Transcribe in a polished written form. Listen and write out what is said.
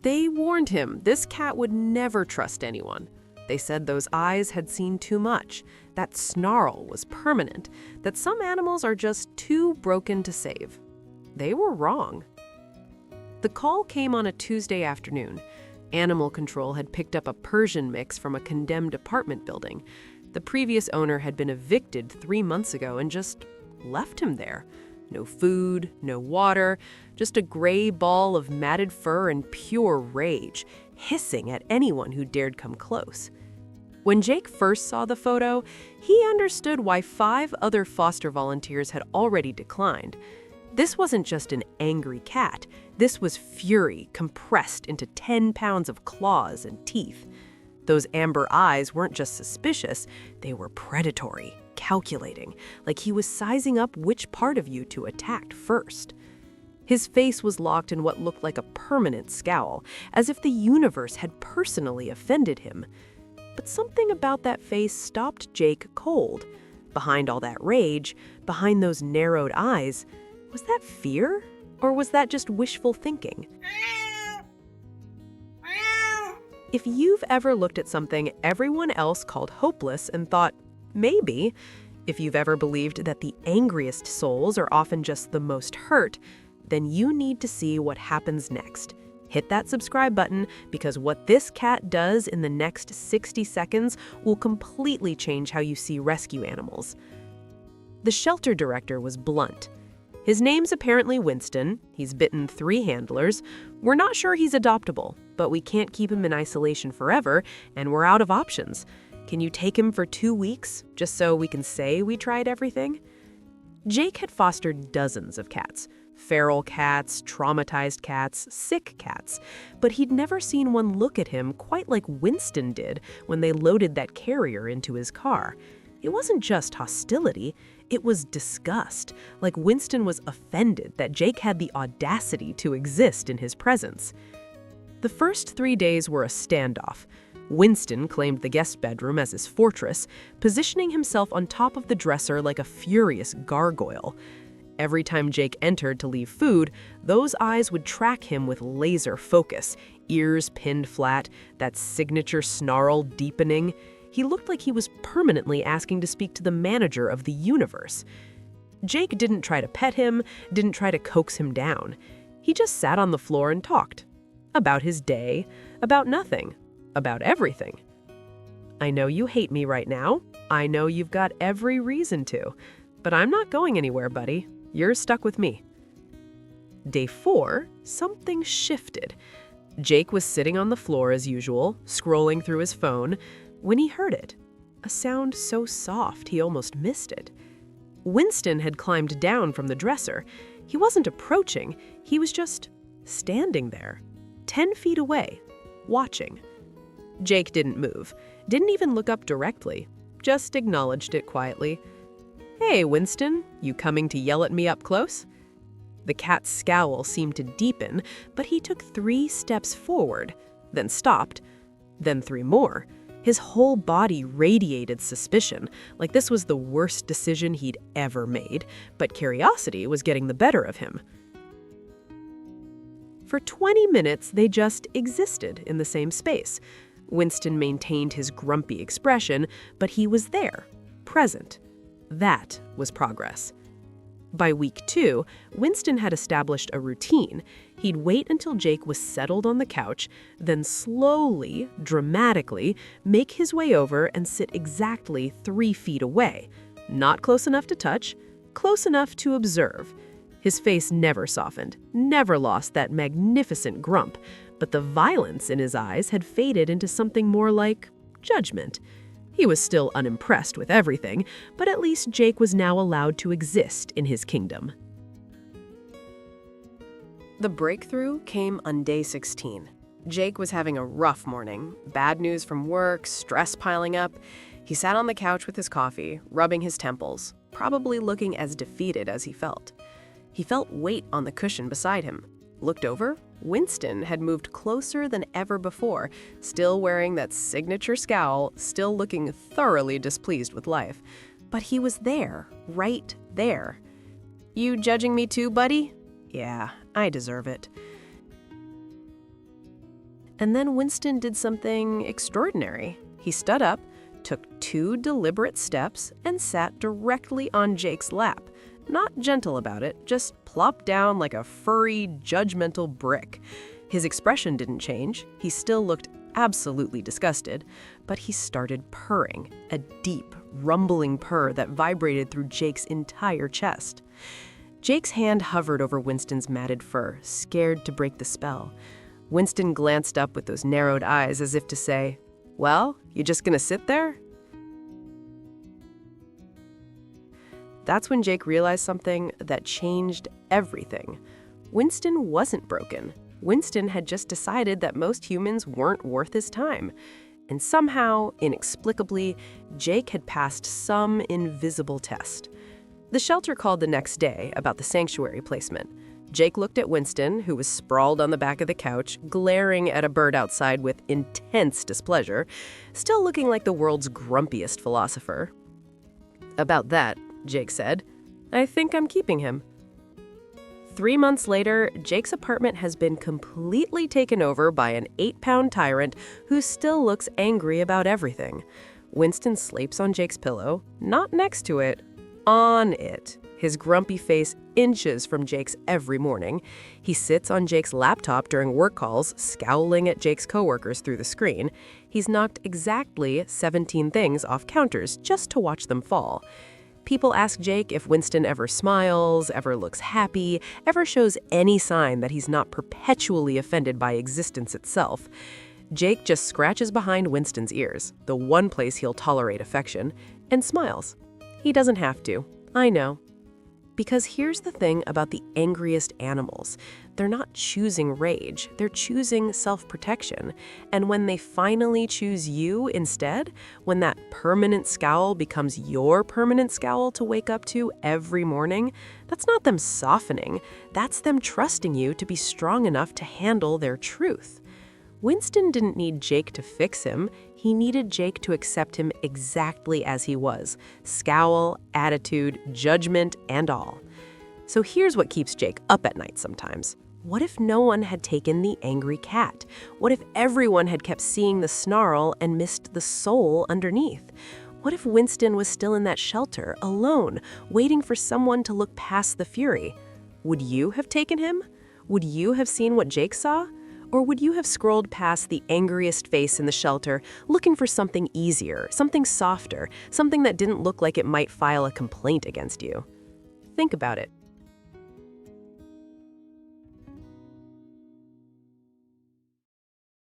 They warned him this cat would never trust anyone. They said those eyes had seen too much, that snarl was permanent, that some animals are just too broken to save. They were wrong. The call came on a Tuesday afternoon. Animal control had picked up a Persian mix from a condemned apartment building. The previous owner had been evicted 3 months ago and just left him there. No food, no water, just a gray ball of matted fur and pure rage, hissing at anyone who dared come close. When Jake first saw the photo, he understood why 5 other foster volunteers had already declined. This wasn't just an angry cat. This was fury compressed into 10 pounds of claws and teeth. Those amber eyes weren't just suspicious, they were predatory, calculating, like he was sizing up which part of you to attack first. His face was locked in what looked like a permanent scowl, as if the universe had personally offended him. But something about that face stopped Jake cold. Behind all that rage, behind those narrowed eyes, was that fear? Or was that just wishful thinking? If you've ever looked at something everyone else called hopeless and thought, maybe, if you've ever believed that the angriest souls are often just the most hurt, then you need to see what happens next. Hit that subscribe button because what this cat does in the next 60 seconds will completely change how you see rescue animals. The shelter director was blunt. His name's apparently Winston. He's bitten 3 handlers. We're not sure he's adoptable, but we can't keep him in isolation forever, and we're out of options. Can you take him for 2 weeks, just so we can say we tried everything? Jake had fostered dozens of cats. Feral cats, traumatized cats, sick cats. But he'd never seen one look at him quite like Winston did when they loaded that carrier into his car. It wasn't just hostility, it was disgust, like Winston was offended that Jake had the audacity to exist in his presence. The first 3 days were a standoff. Winston claimed the guest bedroom as his fortress, positioning himself on top of the dresser like a furious gargoyle. Every time Jake entered to leave food, those eyes would track him with laser focus, ears pinned flat, that signature snarl deepening. He looked like he was permanently asking to speak to the manager of the universe. Jake didn't try to pet him, didn't try to coax him down. He just sat on the floor and talked. About his day, about nothing, about everything. I know you hate me right now. I know you've got every reason to. But I'm not going anywhere, buddy. You're stuck with me. Day 4, something shifted. Jake was sitting on the floor as usual, scrolling through his phone, when he heard it. A sound so soft he almost missed it. Winston had climbed down from the dresser. He wasn't approaching, he was just standing there, 10 feet away, watching. Jake didn't move, didn't even look up directly, just acknowledged it quietly. Hey, Winston, you coming to yell at me up close? The cat's scowl seemed to deepen, but he took 3 steps forward, then stopped, then 3 more. His whole body radiated suspicion, like this was the worst decision he'd ever made, but curiosity was getting the better of him. For 20 minutes, they just existed in the same space. Winston maintained his grumpy expression, but he was there, present. That was progress. By week 2, Winston had established a routine. He'd wait until Jake was settled on the couch, then slowly, dramatically, make his way over and sit exactly 3 feet away. Not close enough to touch, close enough to observe. His face never softened, never lost that magnificent grump, but the violence in his eyes had faded into something more like judgment. He was still unimpressed with everything, but at least Jake was now allowed to exist in his kingdom. The breakthrough came on day 16. Jake was having a rough morning. Bad news from work, stress piling up. He sat on the couch with his coffee, rubbing his temples, probably looking as defeated as he felt. He felt weight on the cushion beside him. Looked over. Winston had moved closer than ever before, still wearing that signature scowl, still looking thoroughly displeased with life. But he was there, right there. You judging me too, buddy? Yeah, I deserve it. And then Winston did something extraordinary. He stood up, took 2 deliberate steps, and sat directly on Jake's lap. Not gentle about it, just plopped down like a furry, judgmental brick. His expression didn't change. He still looked absolutely disgusted, but he started purring, a deep, rumbling purr that vibrated through Jake's entire chest. Jake's hand hovered over Winston's matted fur, scared to break the spell. Winston glanced up with those narrowed eyes as if to say, "Well, you just gonna sit there?" That's when Jake realized something that changed everything. Winston wasn't broken. Winston had just decided that most humans weren't worth his time. And somehow, inexplicably, Jake had passed some invisible test. The shelter called the next day about the sanctuary placement. Jake looked at Winston, who was sprawled on the back of the couch, glaring at a bird outside with intense displeasure, still looking like the world's grumpiest philosopher. "About that," Jake said, "I think I'm keeping him." 3 months later, Jake's apartment has been completely taken over by an 8-pound tyrant who still looks angry about everything. Winston sleeps on Jake's pillow, not next to it, on it. His grumpy face inches from Jake's every morning. He sits on Jake's laptop during work calls, scowling at Jake's coworkers through the screen. He's knocked exactly 17 things off counters just to watch them fall. People ask Jake if Winston ever smiles, ever looks happy, ever shows any sign that he's not perpetually offended by existence itself. Jake just scratches behind Winston's ears, the one place he'll tolerate affection, and smiles. He doesn't have to. I know. Because here's the thing about the angriest animals. They're not choosing rage, they're choosing self-protection. And when they finally choose you instead, when that permanent scowl becomes your permanent scowl to wake up to every morning, that's not them softening, that's them trusting you to be strong enough to handle their truth. Winston didn't need Jake to fix him, he needed Jake to accept him exactly as he was. Scowl, attitude, judgment, and all. So here's what keeps Jake up at night sometimes. What if no one had taken the angry cat? What if everyone had kept seeing the snarl and missed the soul underneath? What if Winston was still in that shelter, alone, waiting for someone to look past the fury? Would you have taken him? Would you have seen what Jake saw? Or would you have scrolled past the angriest face in the shelter, looking for something easier, something softer, something that didn't look like it might file a complaint against you? Think about it.